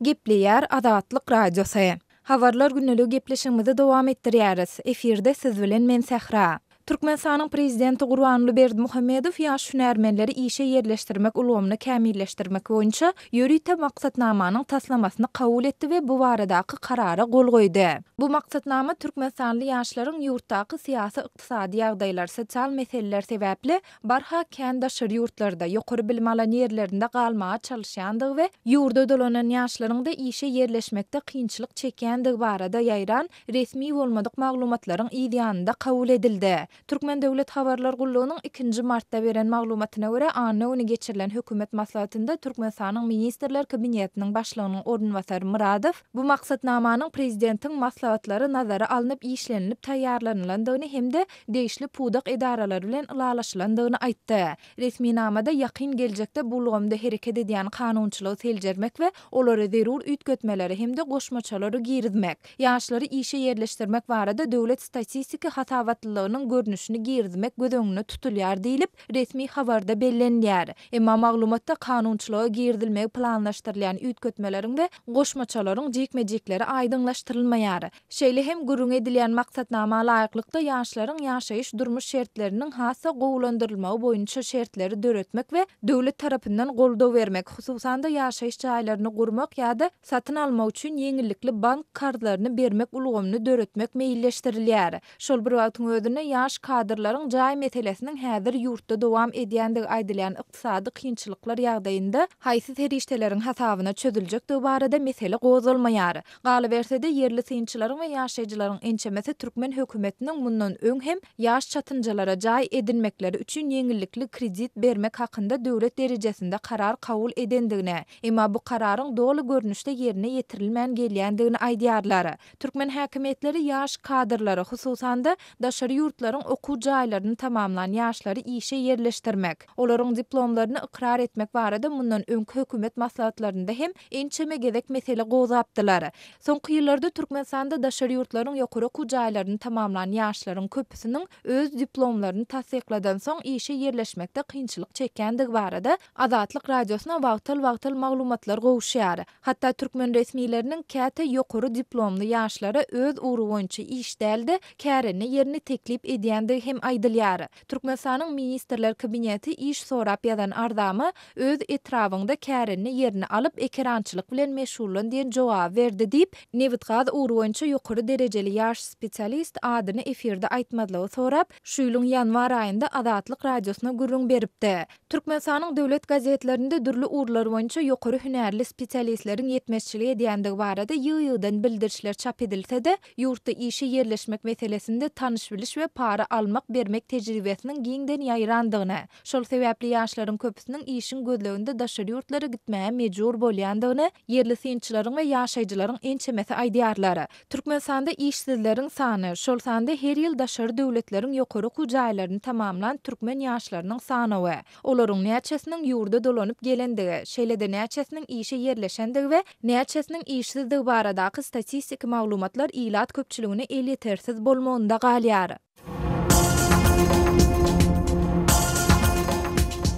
Gepleýär Azatlyk Radiosu. Habarlar günnälik gepleşigimizi dowam etdirýäris. Eferde siz bilen men Sähra. Türkmenistanyň prezidenti Gurbanly Berdimuhammedow ýaş hünärmenleri işe yerleşdirmek ulgamyny kämilleşdirmek boýunça ýörüýte maksatnamanyň taslamasyny kabul etdi we bu baradaky karara gol goýdy. Bu maksatnama Türkmenistanly ýaşlaryň ýurtdaky syýasy ykdysady ýagdaýlar, sosial meseleler sebäpli barha kän daşary ýurtlarda ýokary bilim alan ýerlerinde galmaga çalışýandygy we ýurda dolanan ýaşlaryň da işe yerleşmekde kynçylyk çekýändygi barada ýaýran resmi bolmadyk maglumatlaryň ýa-da kabul edildi. Türkmen Döwlet Habarlar Gullugynyň 2 martda beren maglumatyna görä, anna öni geçirilen hökümet maslahatynda Türkmenistanyň ministrler kabinetiniň başlygynyň ornwasary Muradow bu maksatnamanyň prezidentiň maslahatlary nazara alınıp işlenilip taýýarlanylandygyny hemde deýişli pudak edaralary bilen ulalaşylandygyny aýtdy. Resmi namada ýakyn geljekde bu ulgamda hereket edýän kanunçylygy seljermek we olary zerur üýtgetmeleri hemde goşmaçalary girizmek, ýaşlary işe yerleşdirmek barada döwlet statistika hatawatllygynyň görnüşini girizmek gödöňüne tutulýar diýilip resmi habarda bellenýär. Emma maglumatda kanunçylyga girdilmegi planlaşdyrylýan üýtgetmeleriň we goşmaçalaryň jekmejekleri aýdyňlaşdyrylmaýar. Şeýle hem gürrüň edilýän maksatnama laýyklykda ýaşlaryň ýaşaýyş durmuş şertleriniň hassa gowlandyrylmagy boýunça şertleri döretmek we döwlet tarapyndan goldaw bermek, hususan da ýaşaýyş jaýlaryny gurmak ýa-da satyn almak üçin ýeňillikli bank kartlaryny bermek ulgamyny döretmek meýilleşdirilýär. Şol bir wagtyň özünde ýaş kadrlaryň jaý meselesiniň häzir ýurtda dowam edýändigi aýdylýan ykdysady kynçylyklar ýagdaýynda haýsy terişdeleriň hasabyna çözüljek barada mesele gozulmaýar. Galy bersede yerli synçylaryň we ýaşaýjylaryň ençemesi Türkmen hökümetiniň mundan öň hem ýaş çatynjalara jaý edinmekleri üçin ýeňillikli kredit bermek hakynda döwlet derejesinde karar kabul edendigine, emma bu kararyň dogly görnüşde ýerine ýetirilmän gelýändigini aýdýarlar. Türkmen häkimetleri ýaş kadrlary, hususan da daşary ýurtlaryň okuw jaýlaryny tamamlanan ýaşlary işe yerleşdirmek, olaryň diplomlaryny ikrar etmek barada mundan öňki hökümet maslahatlarynda hem ençeme gezek mesele gozapdylar. Soňky ýyllarda Türkmenistanda daşary ýurtlaryň ýokary okuw jaýlaryny tamamlanan ýaşlaryň köpüsiniň öz diplomlaryny tasdikladan soň işe yerleşmekde kynçylyk çekýändigi barada Azatlyk Radiosyna wagtyl maglumatlar gowuşýar. Hatda Türkmen resmileriniň käte ýokary diplomly ýaşlara öz uğru boýunça iş däldi, käreni ýerini teklip edýändigi hem aýdylýar. Türkmenistanyň ministrler kabineti iş sorap ýazan ardamy öz etrafynda käreni ýerini alyp ekrançylyk bilen meşgullan diýen jogap berdi diýip Nevitgaz uğru boýunça ýokary derejeli ýaş spesialist adyny efirde aýtmadlygy sorap, şu ýylyň ýanwar aýynda Azatlyk Radiosyna gürrüň beripdi. Türkmenistanyň döwlet gazetlerinde dürli uğurlar boýunça ýokary hünärli spesialistleriň ýetmezçiligi edýändigi barada ýygy-ýygydan bildirişler çap edilse-de, ýurtda işe yerleşmek meselesinde tanış biliş we para almak bermek tejribesiniň giňden ýaýrandygyny, şol sebäpli ýaşlaryň köpüsiniň işin gözleginde daşary ýurtlara gitmäge mejbur bolýandygyny yerli synçylaryň we ýaşaýjylaryň ençemesi aýdýarlar. Türkmenistanda işsizleriň sany, şol sanda her ýyl daşary döwletleriň ýokary okuw jaýlaryny tamamlanan türkmen ýaşlarynyň sany we olaryň näçesiniň ýurda dolanyp gelendigi, şeýle-de näçesiniň işe yerleşendigi we näçesiniň işsizligi baradaky statistik maglumatlar ilat köpçüligini el ýetersiz bolmagynda galýar.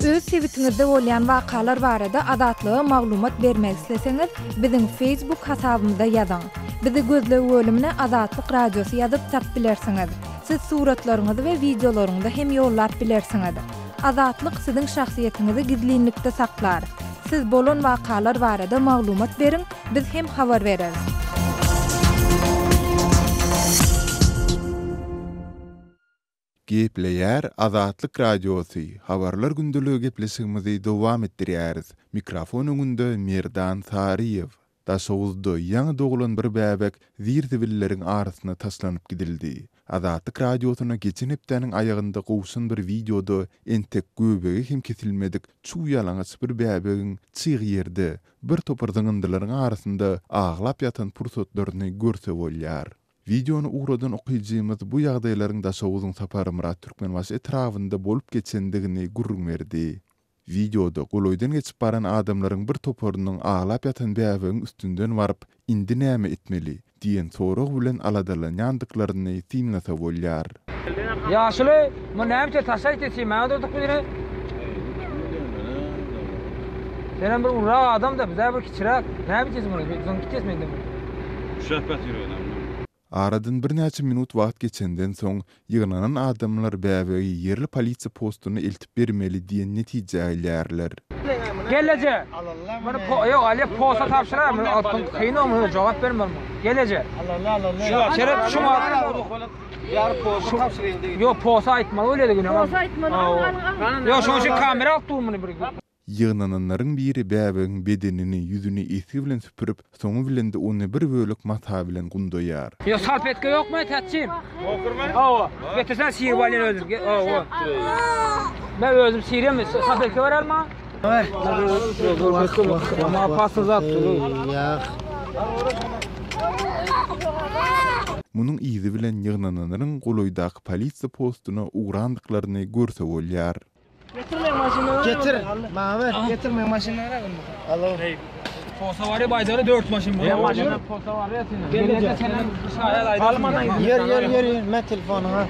Öz sebitiňizde bolýan wakalar barada azatlyga maglumat bermek isleseňiz, biziň Facebook hasabymyza ýazyň. Bizi gözlegi bölümine Azatlyk Radiosy ýazyp tap bilersiňiz. Siz suratlaryňyzy we videolaryňyzy hem ýollap bilersiňiz. Azatlyk siziň şahsiýetiniňizi gizlinlikde saklar. Siz bolan wakalar barada maglumat beriň, biz hem habar bereriz. Gepleýär Azatlyk Radiosu. Habarlar gündüligi gepleşigimizi dowam etdirýäris. Mikrofon öňünde Merdan Sariýew. Daşowuzda ýaňy doglan bir bäbek zirzibilläriň arasyna taşlanyp gidildi. Azatlyk Radiosyna geçen hepdeniň aýagynda gowşun bir videoda entek göbegi hem kesilmedik çuw ýalaňaç bir bäbegiň çyg ýerde bir topurdyň yndylaryň arasynda aglap ýatan pursatlaryny görse bolýar. Videonu uğradan okuyjymyz bu ýagdaýlaryň daşawuzyň sapary Murat Türkmenbaş etrafynda bolup geçendigini gurrun berdi. Videoda goloýdan geçip baran adamlaryň bir topurynyň aglap ýatan bäbegiň üstünden baryp indi näme etmeli diýen sorag bilen aladalanýandyklaryny tiňlasa bolýar. Ýaşly, bu näme taşaýt etýär, mäňe durdyk bilýär. Sen bir ura adam da bize bir kiçirak. Ne yapacağız bunu? Son gideceğiz mi dedim. Şöhbet yürüyor. Aradan bir neçe minut wagt geçenden soň ýygnanan adamlar bäbegi yerli polisiýa postuna eltip bermeli diýen netije aýlarlar. Gelece. Bana yok Ali posta tapşırar mı? Altın kıyın mı? Cevap vermem. Gelece. Allah. Şeref şu yar posta tapşırayım dedi. Yok posta aytmalı öyle de günü. Posta aytmalı. Yok şu kamera alt durumunu bir. Ýygnananlaryň biri bäbegiň bedenini, ýüzüni esi bilen süpürüp, soňu bilen de ony bir bölük mata bilen gundoýar. Yo salpetke yok mu tatçim? Okurma? Oo. Getirsen sihir balini öldür. Oo. Ben özüm sihirem salpetke var alma. Var. Ama pasta zat durur. Ya. Munyň izi bilen ýygnananlaryň goloýdaky polisiýa postuna uğrandyklaryny görse bolýar. Getirme maşını. Getir. Maver. Getirme maşınları. Allah. Posta var ya baydarı 4 maşın bu. Maşın posta var ya senin. Gelece senin şayal ayda. Almadan yer. Me telefonu ha.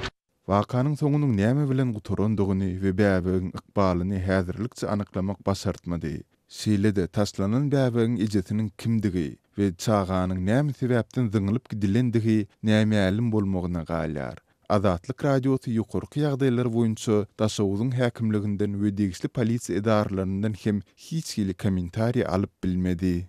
Wakanyň soňunyň näme bilen guturandygyny we bäbegiň ykbalyny häzirlikçe anyklamak başartmady. Şeýle-de taşlanan bäbegiň ejesiniň kimdigi we çağanyň näme sebäpden zyňylyp gidilendigi näme bolmagyna galýar. Azatlyk radiosy ýokurky ýagdaýlar boýunça daşawuzyň häkimliginden we degişli polisiýa edarlaryndan hem hiç kili kommentariýa alyp bilmedi.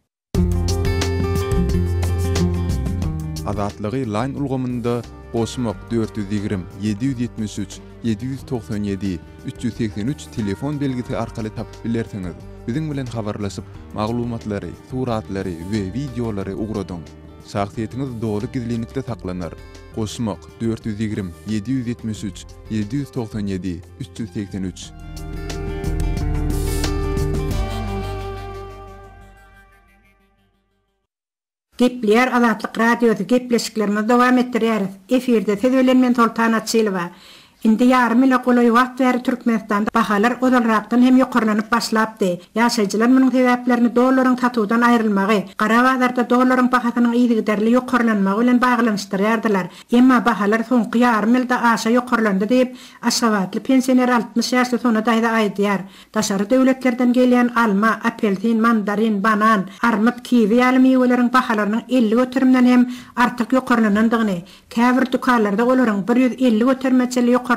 Azatlygy line ulgamynda Goşmak 420 773 797 383 telefon belgisi arkaly tapyp bilersiňiz. Biziň bilen habarlaşyp maglumatlary, suratlary we videolary ugradyň. Şahsiýetiniz dogry gizlilikde saklanar. Goşmak 420 773 797 383. Gepler Azatlyk radioda gepleşiklerimiz dowam etdirýäris. Efirde Tezölenmen Toltan Açylova. Indi yarım ile goloy wagt bäri Türkmenistanda bahalar odalrakdan hem ýokarlanyp başlapdy. Ýaşaýjylar munyň sebäplerini dollaryň tatudan aýrylmagy, Garabazarda dollaryň bahasynyň ýygyderli ýokarlanmagy bilen baglanyşdyrýardylar. Emma bahalar soňky yarım ýylda aşa ýokarlandy diýip Aşgabatly pensioner 60 ýaşly sona daýda aýdýar. Daşary döwletlerden gelýän alma, apelsin, mandarin, banan, armut, kiwi ýaly meweleriň bahalarynyň 50 götürümden hem artyk ýokarlanandygyny, käbir dukanlarda olaryň 150 götürmeçeli ýokarlanandygyny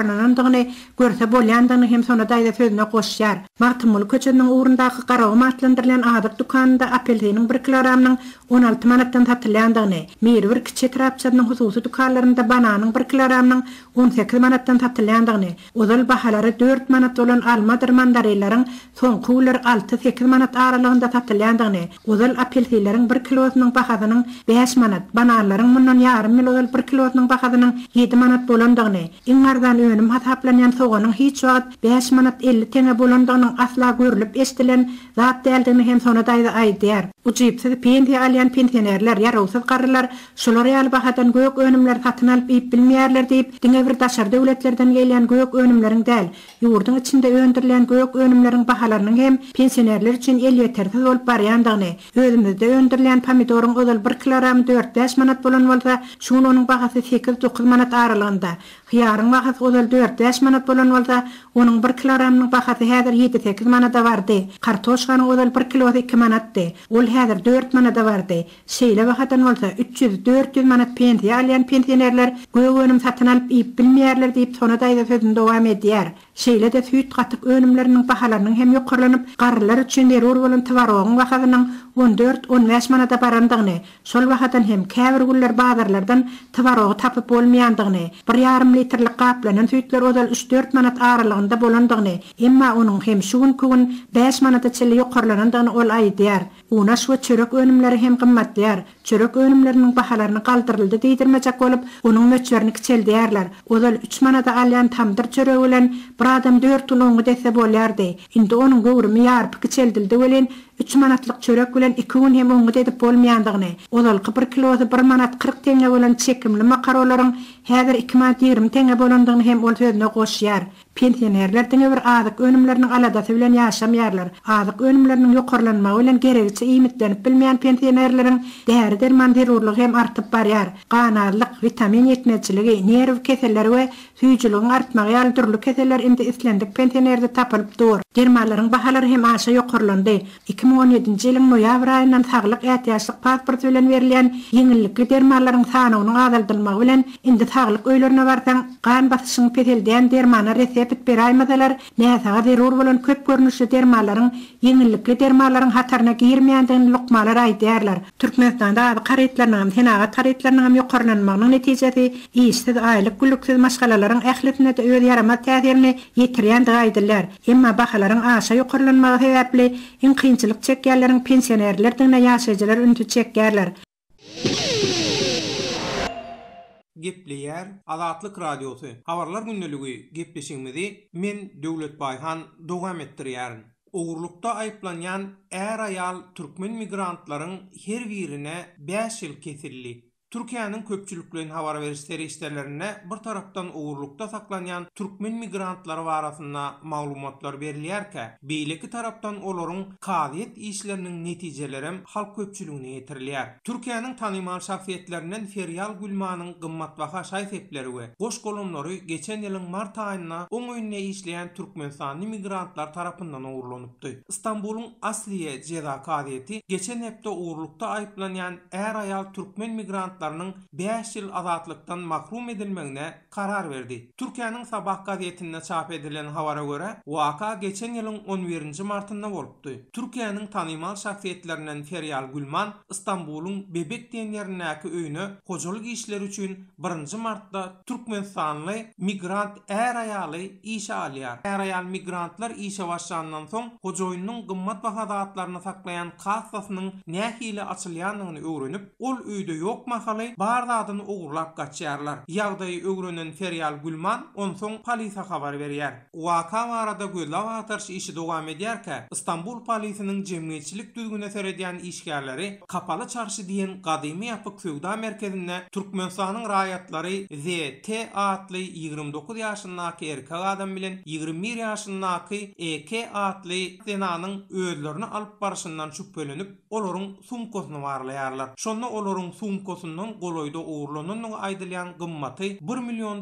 görse bolýandygyny hem sona daýda sözüne goşýar. Martymul köçeniň ugrundaky garagy matlandyrılan adyk dukanynda apelsiniň 1 kilogramynyň 16 manatdan satylýandygyny, bir kiçi trapçanyň hususy dukanlarynda bananyň 1 kilogramynyň 18 manatdan satylýandygyny, ozal bahalary 4 manat bolan alma mandarinlaryň soňky ular 6-8 manat aralygynda satylýandygyny, ozal apelsinleriň 1 kilosynyň bahasynyň 5 manat, bananlaryň mundan ýarym mil ozal 1 kilosynyň bahasynyň 7 manat bolandygyny, iň ardan önüm hasaplanýan soganyň hiç wagt 5 manat 50 tenge bolandygynyň asla görülip eşdilen zat däldigini hem sona daýda aýdýar. Uçypsy pensiýa alýan pensionerler, ýarawsyz garrylar şolar ýaly bahadan göýük önümler satyn alyp bilmeýärler diýip diňe bir daşar döwletlerden gelýän göýük önümleriň däl, ýurduň içinde öndirilen göýük önümleriň bahalarynyň hem pensionerler üçin el ýetersiz bolup barýandygyny, özümizde öndirilen pomidoryň ozal 1 kilogram 4-5 manat bolan bolsa, şunuň bahasy 8-9 manat aralygynda. Hyýaryň bahasy ozal 4-5 manat bolan bolsa, onuň 1 kilogramynyň bahasy häzir 7-8 manata bardy. Kartoşkanyň ozal 1 kilosy 2 manatdy. Ol häzir 4 manata bardy. Şeýle bahadan bolsa 300-400 manat pensiýa alýan pensionerler göýük önüm satyn alyp bilmeýärler diýip sona daýda sözünde dowam edýär. Şeýle-de süýt gatyk önümleriniň bahalarynyň hem ýokarlanyp, garrylar üçin derur bolan tywarogyň bahasynyň 14-15 manata barandygyny, şol bahadan hem käbir günler bazarlardan tywarogy tapyp bolmaýandygyny, 1,5 litrlik gaplanan süýtler ozal 3-4 manat aralygynda bolandygyny, emma onuň hem şu gün 5 manata çeli ýokarlanandygyny ol aýdýar. Ona şu çörek önümleri hem gymmatlyar. Çörek önümleriniň bahalaryny galdyryldy diýdirmejek bolup, onuň möçlerini kiçeldýärler. Ozal 3 manata alýan tamdyr çöregi bilen bir adam 4 uluňy dese bolýardy. Indi onuň gowrumy ýarpy kiçeldildi bilen 3 manatlyk çörek bilen 2 gün hem oňa edip bolmaýandygyny, ozal 1 kilosy 1 manat 40 tenge bolan çekimli makarolaryň häzir 2 manat 20 tenge bolandygyny hem ol sözüne goşýar. Pensionerlerden bir azyk önümlerini aladaty bilen ýaşamýarlar. Azyk önümleriniň ýokarlanmagy bilen geregçe iýmitlenip bilmeýän pensionerleriň däri derman zerurlygy hem artyp barýar. Ganarlyk, vitamin ýetmezçiligi, nerw keselleri we süýjüligiň artmagy ýaly türlü keseller indi islendik pensionerde tapylyp dur. Dermanlaryň bahalary hem aşa ýokarlandy. 2017-nji ýylyň noýabr aýyndan saglyk ähtiýaçlyk pasport bilen berilýän ýeňillikli dermanlaryň sanynyň azaldylmagy bilen indi saglyk öýlerine barsaň gan basyşyny petelden dermana resept berýärler. Näçe zerur bolan köp görnüşli dermanlaryň ýeňillikli dermanlaryň hatarına girmeýändigini lukmalar aýdýarlar. Türkmenistanda garytlaryň henaga garytlaryň ýokarlanmagynyň netijesi işsiz aýlyk güllüksiz maşgalalaryň ählisine de öz ýaramaz täsirini ýetirýändigi aýdyllar. Emma bahalaryň aşa ýokarlanmagy sebäpli iň kynçylyk çekýärleriň pensionerlerden ýaşaýjylar üntü çekýärler. Gepleýär Azatlyk Radiosu. Habarlar günneligi gepleşigimizi men Döwlet Baýhan dowam etdirýär. Ogrlukda aýplanýan är aýal türkmen migrantlaryň her birine 5 ýyl kesildi. Türkiýanyň köpçüliklen habar berişleri işlerlerine bir tarapdan ogrlukda saklanýan türkmen migrantları barasynda maglumatlar berilýärkä, beýleki tarapdan olaryň kaýet işleriniň netijeleri halk köpçüligine ýetirilýär. Türkiýanyň tanymal şahsiýetlerinden Feryal Gülmanyň gymmatbaha şaýsepleri we goş golumlary geçen ýylyň mart aýynda oň öňüne işleýän türkmenistany migrantlar tarapyndan ogrlanypdy. İstanbulyň Asliýe Jeda kaýety geçen hepde ogrlukda aýplanýan är aýal türkmen migrant 5 ýyl azatlykdan mahrum edilmegine karar berdi. Türkiýanyň Sabah gazetinde çap edilen habara görä, waka geçen ýylyň 11-nji martynda bolupdy. Türkiýanyň tanymal şahsiýetlerinden Feryal Gülman İstanbulyň Bebek diýen ýerindäki öýüne hojalyk işleri üçin 1-nji martda türkmenistanly migrant är aýaly işe alýar. Är aýal migrantlar işe başlandan soň hojaýynyň gymmat baha zatlaryny saklaýan kassasynyň nähili açylýanlygyny öwrenip, ol öýde ýokma bardadyny ogrlap gaçýarlar. Ýagdaýy öwrenen Feryal Gülman onsoň polisa habar berýär. Waka barada gözlap atarş işi dowam edýärkä, İstanbul polisiniň jemgyýetçilik düzgüne seredýän işgärleri Kapaly çarşy diýen gadymy ýapyk söwda merkezinde Türkmenistanyň raýatlary ZT atly 29 ýaşyndaky erkek adam bilen 21 ýaşyndaky EK atly senanyň özlerini alyp barşyndan şüphelenip olaryň sumkosyny barlaýarlar. Şonda olaryň sumkosyny goloyda uğurlananyň aýdylýan gymmaty $1 milyon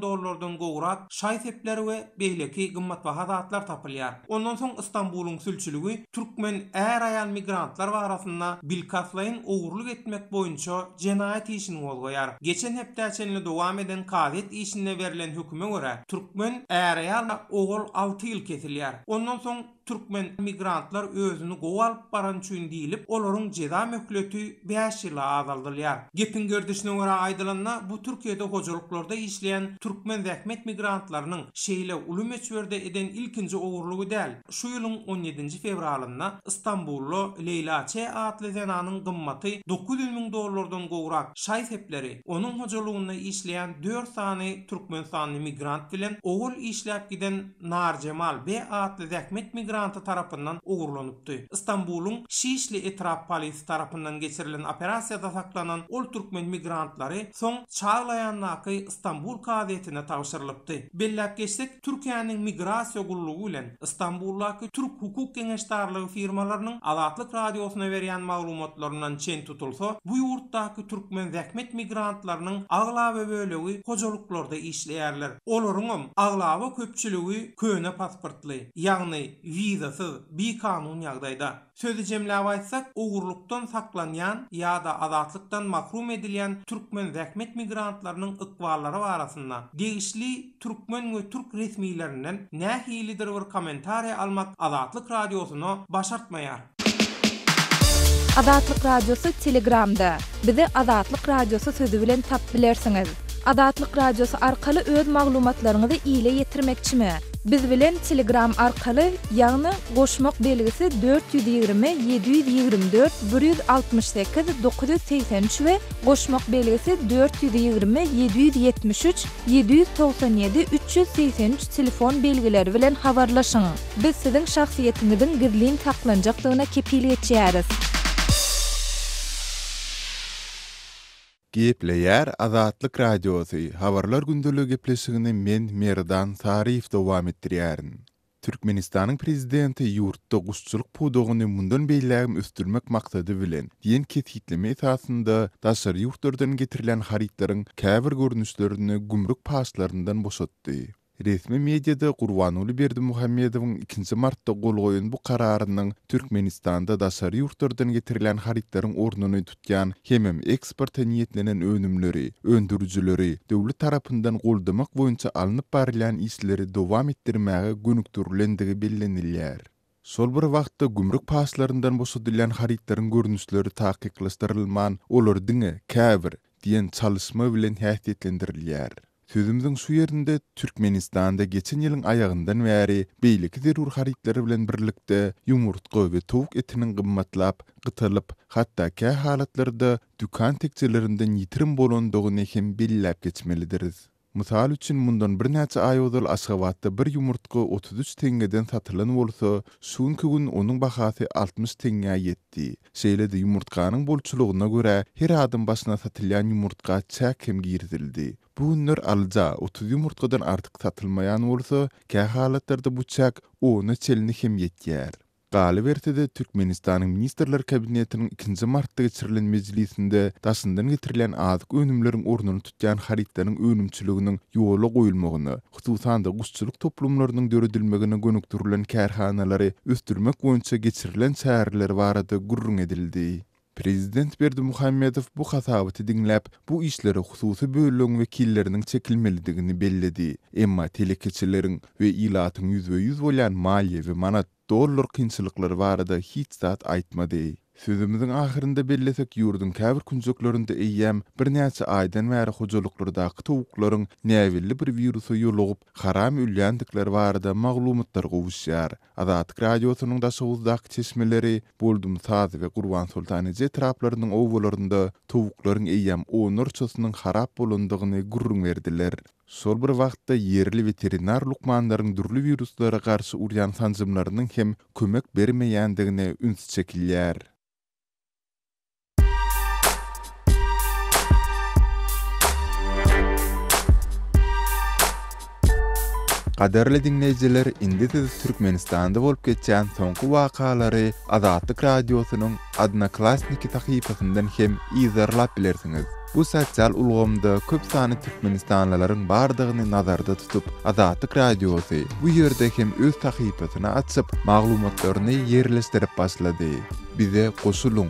gowrak şaýsepleri we beýleki gymmatbaha zatlar tapylýar. Ondan soň İstanbulyň sülçüligi türkmen är aýal migrantlar barasynda bilkaslaýyn ugurluk etmek boýunça jenaýat işini bolýar. Geçen hepdäçenli dowam eden kaýet işine berilen höküme görä türkmen är aýal ogul 6 ýyl kesilýär. Ondan soň türkmen migrantlar özünü gowalyp baran üçin diýilip, olaryň jeda möhleti 5 ýyla azaldylýar. Gepin gördüşine görä aýdylanyna bu Türkiýede hojalyklarda işleýän türkmen zähmet migrantlarynyň şeýle uly meçberde eden ilkinji ogrlugy däl. Şu ýylyň 17-nji fevralynda İstanbullu Leyla Ç atly zananyň gymmaty $900.000 gowrak şaýsepleri onuň hojalygyna işleýän 4 sany türkmenistany migrant bilen ogul işläp giden Nar Cemal B atly zähmet migrant tarapyndan ugurlanypdy. İstanbulyň Şişli etrap polisi tarapyndan geçirilen operasiýada saklanan ol türkmen migrantlary soň çağlaýanlaky İstanbul gazetine tawşyrylypdy. Belläp geçsek, Türkiýanyň migrasiýa gullugy bilen İstanbuldaky Türk hukuk geňeşdarlygy firmalarynyň Azatlyk Radiosyna berýän maglumatlarynyň çen tutulsa, bu ýurtdaky türkmen zähmet migrantlarynyň aglaby bölegi hojalyklarda işleýärler. Olaryň aglaby köpçüligi köne pasportly, ýagny vizasyz bir kanun ýagdaýda. Sözü jemläp aýtsak, ugurlukdan saklanýan ýa-da azatlykdan mahrum edilýän türkmen zähmet migrantlarynyň ykballary barasynda degişli türkmen we türk resmiýetlerinden nähilidir bir kommentariýa almak Azatlyk Radiosyny başartmaýar. Azatlyk Radiosu Telegramda. Bizi Azatlyk Radiosu sözü bilen tap bilersiňiz. Azatlyk Radiosu arkaly öz maglumatlaryňyzy ýyla ýetirmekçimi? Biz bilen Telegram arkaly ýagny goşmak belgisi 420 724 168 983 we goşmak belgisi 420 773 797 383 telefon belgileri bilen habarlaşyň. Biz siziň şahsiýetiňiziň girliň taklanjaklygyna kepil etýäris. Gepleýär Azatlyk Radiosu habarlar gündölügi gepleşigini men Merdan Sarif dowam etdirýärin. Türkmenistanyň prezidenti ýurtda guşçuluk pudugyny mundan beýlägim üstürmek maksady bilen diýen kethitleme esasynda daşary ýurtlardan getirilen haritlaryň käbir görnüşlerini gümrük paslaryndan boşatdy. Resmi mediada Gurbanuly Berdimuhammedowyň 2 martda gol goýun bu kararynyň Türkmenistanda daşary ýurtlardan getirilen haritlaryň ornuny tutýan hemem eksporta niýetlenen önümleri, öndürüjileri döwlet tarapyndan goldamak boýunça alınıp barilen işleri dowam etdirmäge gönükdürilendigi bellenilýär. Sol bir wagtda gümrük paslaryndan boşadylan haritlaryň görnüşleri takyklaşdyrylman, olar diňe käbir diýen çalışma bilen häsiýetlendirilýär. Sözümüzün şu yerinde Türkmenistan'da geçen yılın ayağından beri beýleki zerur haritlary bilen birlikde yumurtga we towuk etiniň gymmatlap, gytylyp, hatda kä halatlarda dükan tekçelerinden ýitirim bolandygyny hem belläp geçmelidiriz. Mysal üçin mundan bir näçe ay ozal Aşgabatda bir yumurtga 33 tengeden satylan bolsa, şuňky gün onuň bahasy 60 tenge ýetdi. Şeýle-de yumurtkanyň bolçulugyna görä her adam başyna satylýan yumurtka çäkem girdildi. Bu günler alja 30 yumurtkadan artık satylmaýan bolsa, kä halatlarda bu çäk onu çelini hem ýetýär. Galy bertede Türkmenistanyň Ministrler Kabinetiniň 2 martda geçirilen mejlisinde daşyndan getirilen azyk önümleriň ornuny tutýan haritlaryň önümçiliginiň ýola goýulmagyny, hususan da guşçuluk toplumlarynyň döredilmegine gönükdirilen kärhanalary östürmek boýunça geçirilen çäreler barada gurrun edildi. Prezident Berdimuhammedow bu hasabaty diňläp, bu işleri hususy böleginiň wekilleriniň çekilmelidigini belledi. Emma telekeçileriň we ilatyň %100 bolan maliýe we manat dollar kynçylyklary barada hiç zat aýtmady. Sözümüzün ahyrynda bellesek ýurdun käbir künjeklerinde eýýäm bir näçe aýdan bäri hojalyklary towuklaryň näwilli bir wirusy ýolugyp haram ülýändikleri barada maglumatlar gowuşýar. Azatlyk radiosynyň da şowuzdak çeşmeleri Boldum Saz we Gurban Sultanyje traplarynyň owularyna towuklaryň eýýäm onurçasynyň harap bolandygyny gurrun berdiler. Sol bir wagtda yerli veterinar lukmanlaryň dürli wiruslara garşy urýan sanjymlarynyň hem kömek bermeýändigine üns çekilýär. Qadarly dinleyijiler, indi Türkmenistanda bolup geçen soňky wakalary Azatlyk radiosynyň Odnoklassniki tahypasyndan hem izarlap bilersiňiz. Bu sosial ulgamda köp sany Türkmenistanlylaryň bardygyny nazarda tutup, Azatlyk radiosy bu ýerde hem öz tahypasyny açyp, maglumatlaryny ýerleşdirip başlady. Bize goşuluň.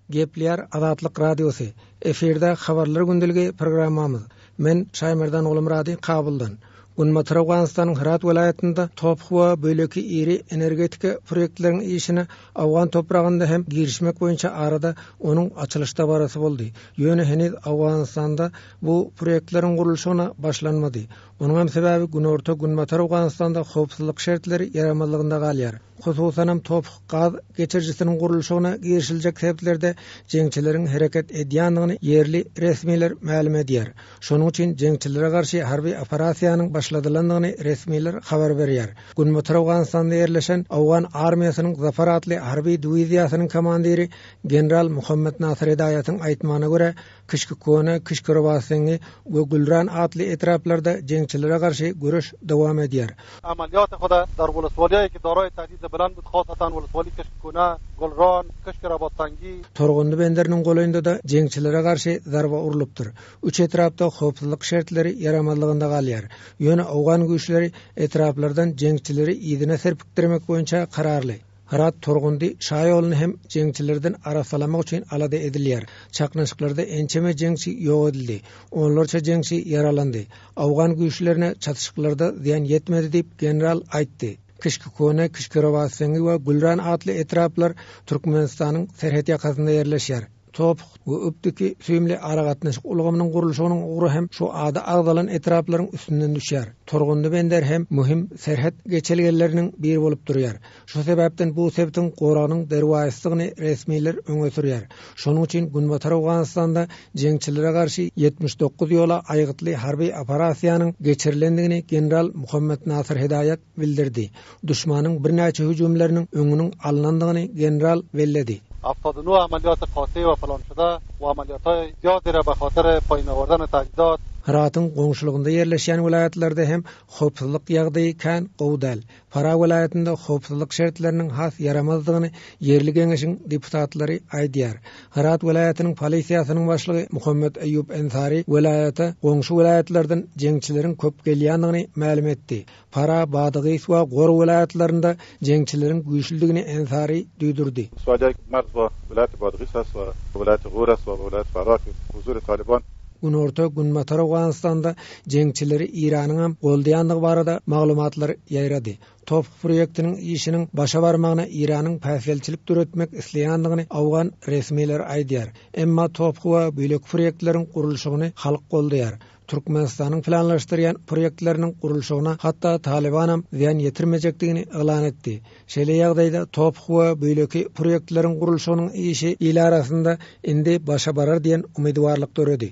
Gepleýär Azatlyk radiosu. Eferde habarlar gündüligi programmamyz. Men Şaýmerdan oglum Rady Kabuldan. Gunmatara Awganistanyň Herat welaýatynda topuk we böleki iri energetika proýektleriň işini Awgan topragynda hem girişmek boýunça arada onuň açylışda barasy boldy. Ýöne heniz Awganistanda bu proýektleriň gurulşyna başlanmady. Onuň hem sebäbi Günorta Gunmatara Awganistanda howpsuzlyk şertleri ýaramanlygynda galýar. Hususan hem topuk gaz geçirjisiniň gurulşyna girişiljek sebeplerde jeňçileriň hereket edýändigini yerli resmiler ma'lum edýär. Şonuň üçin jeňçilere garşy harby operasiýanyň başladylandygyny resmiler habar berýär. Gunmatara Awganistanda ýerleşen Awgan armiýasynyň Zafar atly harby diwiziýasynyň komandiri general Muhammed Nasir Hidayatyň aýtmagyna görä, Kışky Kona, Kışky Robasyny we Gulran atly etraplarda jeňçilere garşy görüş dowam edýär. Amaliyat hoda dar Wolfswalya ki daray tahdid bilen khasatan Wolfswalya Kışky Kona, Gulran, Kışky Robasyny Torgundy benderiniň goýunda da jeňçilere garşy zarba urulypdyr. Üç etrapda howpsuzlyk şertleri ýaramanlygynda galýar. Ýöne Awgan güýçleri etraplardan jeňçileri ýygyna serpikdirmek boýunça kararly. Herat Torgundy şaýolyny hem jeňçilerden arasalamak üçin alada edilýär. Çaknaşyklarda ençeme jeňçi ýok edildi. Onlarça jeňçi ýaralandy. Awgan güýçlerine çatışyklarda ziýan ýetmedi diýip general aýtdy. Kışky Kona, Kışky Robasyny we Gulran atly etraplar Türkmenistanyň serhet ýakasynda ýerleşýär. top we öpdeki süýümli aragatnaşyk ulgamynyň gurulşynyň ugry hem şu ada agdalan etraplaryň üstünden düşýär. Torgundy bender hem mühim serhat geçelgenleriniň biri bolup durýar. Şu sebäpden bu sebäpden goranyň derwaýystygyny resmiler öňe sürýär. Şonuň üçin Günbatar Awganistanda jeňçilere garşy 79 ýola aýgytly harby operasiýanyň geçirilendigini general Muhammed Nasir Hidayat bildirdi. Düşmanyň bir näçe hüjümleriniň öňüniň alınandygyny general belledi. 79 عملیات قاطع و فلان شده و عملیات‌های زیادی را به خاطر پایین آوردن تجهیزات Haratyň goňşulygynda ýerleşýän vilayatlarda hem howpsuzlyk ýagdaýy kan gowdal. Para vilayatynda howpsuzlyk şertleriniň has yaramazdygyny yerli geňeşiň deputatlary aýdýar. Harat vilayatynyň polisiýasynyň başlygy Muhammed Eyyub Ensari vilayata goňşy vilayatlardan jeňçileriň köp gelýändigini ma'lum etdi. Para, Badagys we Gor vilayatlarynda jeňçileriň güýçlüdigini Ensari duýdurdy. سواجه مرز و ولایت بادغیس است و ولایت غور است و ولایت فرات حضور طالبان Günorta Günbatar Awganistanda jeňçileri İranyň hem goldaýandygy barada maglumatlar ýaýrady. Top proýektiniň işiniň başa barmagyna İranyň päsgelçilik düretmek isleýändigini Awgan resmiler aýdýar. Emma top we bölek proýektleriň gurulşygyny halk goldaýar. Türkmenistanyň planlaşdyrýan proýektleriniň gurulşygyna hatda Taliban hem ziýan ýetirmejekdigini elan etdi. Şeýle ýagdaýda top we böleki proýektleriň gurulşygynyň işi ýyl arasynda indi başa barar diýen umydwarlyk göredi.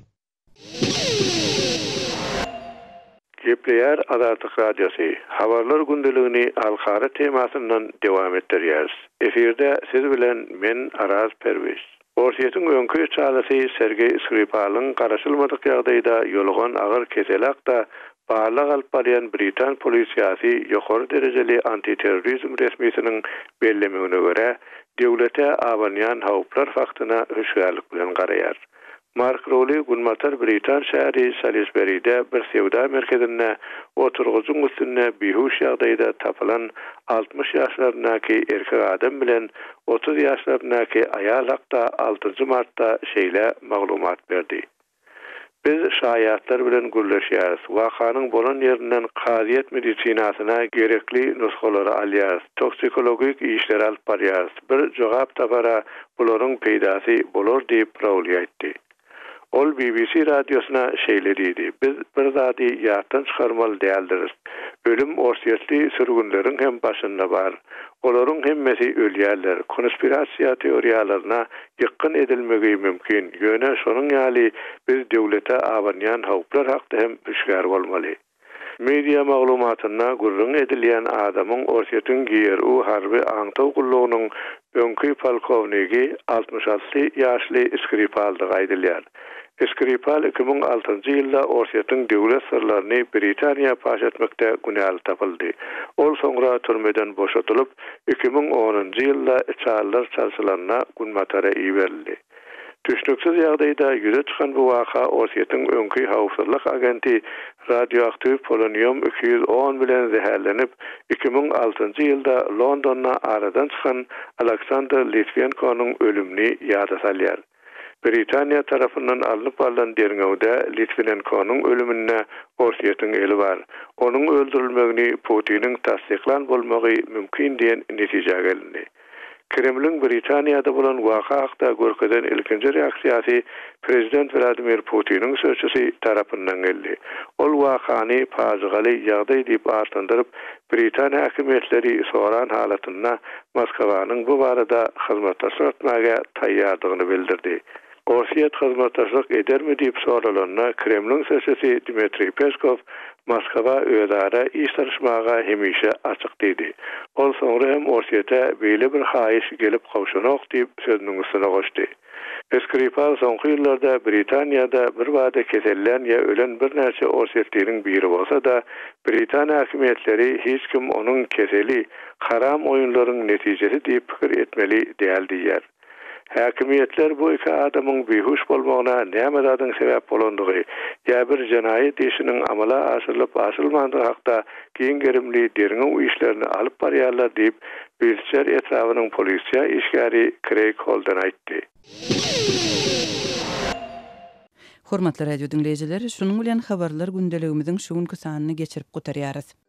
Gepleýär Azatlyk Radiosu habarlar gündeligini alkara temasyndan dowam etdirýär. Eferde siz bilen men Araz Perwiz. Orsiýetin öňkü çalasy Sergey Skripal'yň garaşylmadyk ýagdaýda ýolgan agyr keselakda barlyk alyp barýan Britan polisiýasy ýokary derejeli antiterrorizm resmiýetiniň bellemegine görä döwlete awanýan howplar faktyna höşgärlik bilen garaýar. Mark Rowley Günbatar Britan şäheri Salisbury'de bir sewda merkezinde oturgyjyň üstüne bihuş ýagdaýda tapylan 60 ýaşlaryndaky erkek adam bilen 30 ýaşlaryndaky aýal hakda 6 martda şeýle maglumat berdi. Biz şaýatlar bilen gürleşýäris. Wakanyň bolan ýerinden Qaziýet medisinasyna gerekli nusgalary alýar. Toksikologik işler alyp barýar. Bir jogap tapara bularyň peýdasy bolar diýip Rowley aýtdy. Ol BBC radiosuna şeýle diýdi. Biz bir zady ýatdan çykarmaly däldiris. Ölüm orsiýetli sürgünleriň hem başynda bar. Olaryň hemmesi ölýärler. Konspirasiýa teoriýalaryna ýakyn edilmegi mümkin. Ýöne şonuň ýaly biz döwlete awanýan howplar hakda hem düşgär bolmaly. Media maglumatyna gurrun edilýän adamyň orsiýetiň giýeru harby aňtaw gullugynyň öňkü polkowniki 66 ýaşly Skripaldy gaýdylýar. Skripal 2006-njy ýylda orsiýetiň döwlet sirlerini Britaniýa paş etmekde günäli tapyldy. Ol soňra türmeden boşatylyp 2010-njy ýylda çağlar çalşylaryna Günbatara iýerildi. Düşnüksiz ýagdaýda ýüze çykan bu waka orsiýetiň öňkü howpsuzlyk agenti radioaktiv polonium 210 bilen zehärlenip 2006-njy ýylda Londonna aradan çykan Alexander Litvinenko'nyň ölümini ýada salýar. Britaniýa tarapyndan alınıp alynan derňewde Litvinenko'nyň ölümine orsiýetiň eli bar. Onuň öldürilmegini Putiniň tasdiklan bolmagy mümkin diýen netije geldi. Kremlin Britaniýada bolan waka hakda görkeden ilkinji reaksiýasy Prezident Vladimir Putiniň sözçüsi tarapyndan geldi. Ol wakany paýgaly ýagdaý diýip artyndyryp, Britaniýa häkimetleri soran halatynda Moskwanyň bu barada hyzmatdaşlyk etmäge taýýardygyny bildirdi. Orsiýet hyzmatdaşlyk edermi diýip soralanna Kremlin sözçüsi Dmitri Peskov Moskwa öýdara iştirişmaga hemişe açyk diýdi. Ol soňra hem orsiýete beýle bir haýyş gelip gowşanak diýip sözüniň üstüne goşdy. Skripal soňky ýyllarda Britaniýada bir wada kesellän ýa ölen bir näçe orsiýetliň biri bolsa da Britaniýa häkimetleri hiç kim onuň keseli haram oýunlaryň netijesi diýip pikir etmeli däl diýär. Häkimetler bu iki adamyň behuş bolmagyna nämelerden sebäp bolandygy ýa bir jinaýat işiniň amala aşyrylyp aşylmandygy hakda giň gerimli derňe işlerini alyp barýarlar diýip Wiltshire etrawynyň polisiýa işgäri Craig Holden aýtdy. Hormatly radio dinleýijiler, şunuň bilen habarlar gündeligimiziň şu günkü sanyny geçirip gutarýarys.